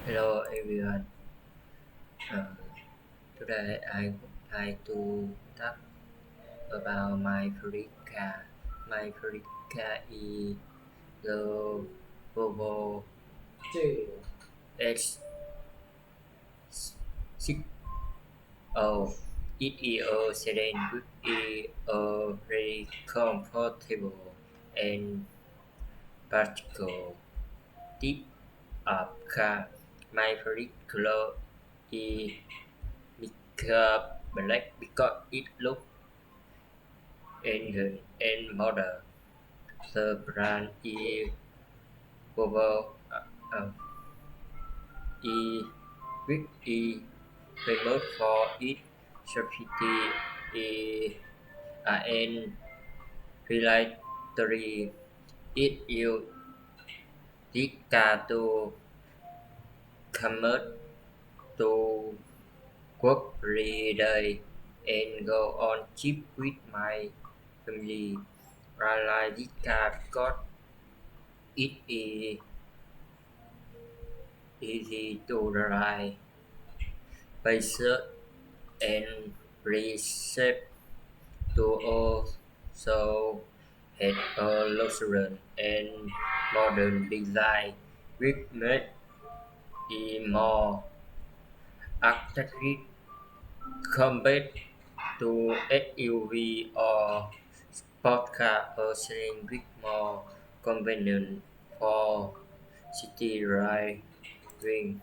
Hello everyone. Today I would like to talk about my favorite car. My favorite car is the Volvo S60. It is a sedan which is a very comfortable and practical type of car. My favorite color is black because it looks elegant and modern. The brand is Volvo which is famous for its safety and reliability. It uses this car to commute to work every day and go on trip with my family. I like this car because it is easy to drive, spacious and very safe to also has a luxurious and modern design which makes it more attractive compared to SUV or sport car or sedan with more convenient for city driving.